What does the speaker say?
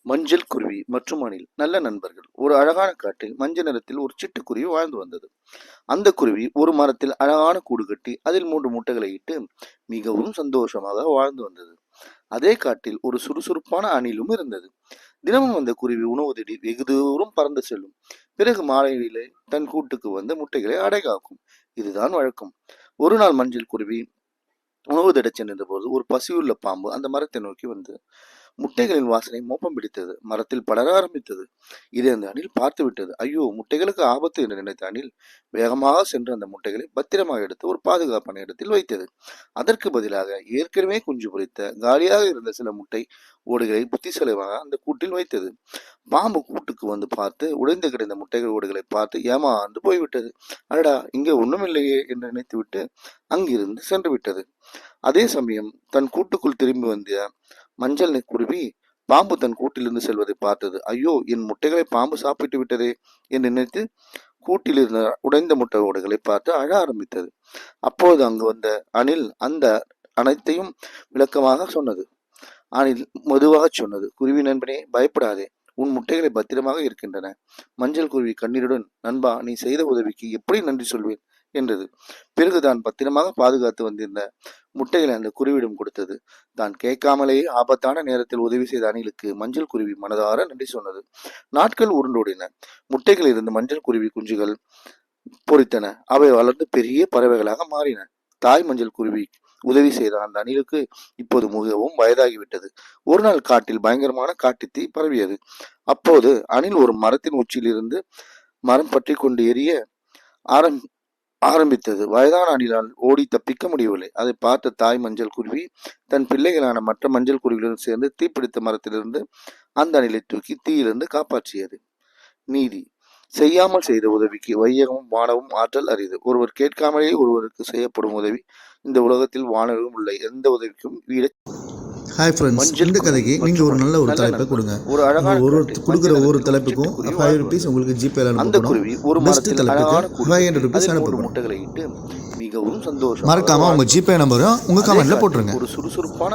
மஞ்சள் குருவி மற்றும் அணில் நல்ல நண்பர்கள். ஒரு அழகான காட்டில் மஞ்சள் நிறத்தில் ஒரு சிட்டுக்குருவி வாழ்ந்து வந்தது. அந்த குருவி ஒரு மரத்தில் அழகான கூடு கட்டி அதில் 3 முட்டைகளை இட்டு மிகவும் சந்தோஷமாக வாழ்ந்து வந்தது. அதே காட்டில் ஒரு சுறுசுறுப்பான அணிலும் இருந்தது. தினமும் அந்த குருவி உணவு தேடி வெகு தூரம் பறந்து செல்லும். பிறகு மாலையிலே தன் கூட்டுக்கு வந்து முட்டைகளை அடை காக்கும். இதுதான் வழக்கம். ஒரு நாள் மஞ்சள் குருவி உணவு தேடச் சென்ற போது ஒரு பசியுள்ள பாம்பு அந்த மரத்தை நோக்கி வந்தது. முட்டைகளின் வாசனை மோப்பம் பிடித்தது. மரத்தில் படர ஆரம்பித்தது. இதை அந்த அணில் பார்த்து விட்டது. ஐயோ, முட்டைகளுக்கு ஆபத்து என்று நினைத்த அணில் வேகமாக சென்று அந்த முட்டைகளை பத்திரமாக எடுத்து ஒரு பாதுகாப்பான இடத்தில் வைத்தது. அதற்கு பதிலாக ஏற்கனவே குஞ்சு பொரித்த காலியாக இருந்த சில முட்டை ஓடுகளை புத்திசாலியாக அந்த கூட்டில் வைத்தது. பாம்பு கூட்டுக்கு வந்து பார்த்து உடைந்து கிடந்த முட்டைகள் ஓடுகளை பார்த்து ஏமாந்து போய்விட்டது. அடடா, இங்கே ஒண்ணும் இல்லையே என்று நினைத்துவிட்டு அங்கிருந்து சென்று விட்டது. அதே சமயம் தன் கூட்டுக்குள் திரும்பி வந்த மஞ்சள் குருவி பாம்பு தன் கூட்டிலிருந்து செல்வதை பார்த்தது. ஐயோ, என் முட்டைகளை பாம்பு சாப்பிட்டு விட்டதே என்று நினைத்து கூட்டில் இருந்த உடைந்த முட்டை ஓடுகளை பார்த்து அழ ஆரம்பித்தது. அப்போது அங்கு வந்த அணில் அந்த அனைத்தையும் விளக்கமாக சொன்னது. அணில் மெதுவாக சொன்னது, குருவி நண்பனே, பயப்படாதே, உன் முட்டைகளை பத்திரமாக இருக்கின்றன. மஞ்சள் குருவி கண்ணீருடன், நண்பா, நீ செய்த உதவிக்கு எப்படி நன்றி சொல்வேன் என்றது. பிறகு தான் பத்திரமாக பாதுகாத்து வந்திருந்த முட்டைகளை அந்த குருவியிடம் கொடுத்தது. தான் கேட்காமலேயே ஆபத்தான நேரத்தில் உதவி செய்த அணிலுக்கு மஞ்சள் குருவி மனதார நன்றி சொன்னது. நாட்கள் உருண்டோடின. முட்டைகளில் இருந்து மஞ்சள் குருவி குஞ்சுகள் பொரித்தன. அவை வளர்ந்து பெரிய பறவைகளாக மாறின. தாய் மஞ்சள் குருவி உதவி செய்த அந்த அணிலுக்கு இப்போது மிகவும் வயதாகிவிட்டது. ஒரு நாள் காட்டில் பயங்கரமான காட்டுத்தீ பரவியது. அப்போது அணில் ஒரு மரத்தின் உச்சியில் இருந்து மரம் பற்றி கொண்டு எரிய ஆரம்பித்தது. வயதான அணிலால் ஓடி தப்பிக்க முடியவில்லை. அதை பார்த்த தாய் மஞ்சள் குருவி தன் பிள்ளைகளான மற்ற மஞ்சள் குருவிகளுடன் சேர்ந்து தீப்பிடித்த மரத்திலிருந்து அந்த அணிலை தூக்கி தீயிலிருந்து காப்பாற்றியது. நீதி: செய்யாமல் செய்த உதவிக்கு வையகமும் வானவும் ஆற்றல் அரிது. ஒருவர் கேட்காமலேயே ஒருவருக்கு செய்யப்படும் உதவி இந்த உலகத்தில் வானலும் உள்ள எந்த உதவிக்கும் வீட. ஹாய் ஃப்ரெண்ட்ஸ், இந்த கதைக்கு நீங்கள் ஒரு நல்ல ஒரு தலைப்பை கொடுங்க. ஒரு கொடுக்குற ஒரு தலைப்புக்கும் 5 rupees உங்களுக்கு ஜிபேல அனுப்பணும். பெஸ்ட் தலைப்புக்கு 500 rupees அனுப்பணும். மிகவும் சந்தோஷம். மறக்காம உங்க ஜிபே நம்பரும் உங்க கமெண்ட்ல போட்டுருங்க. ஒரு சுறுசுறுப்பான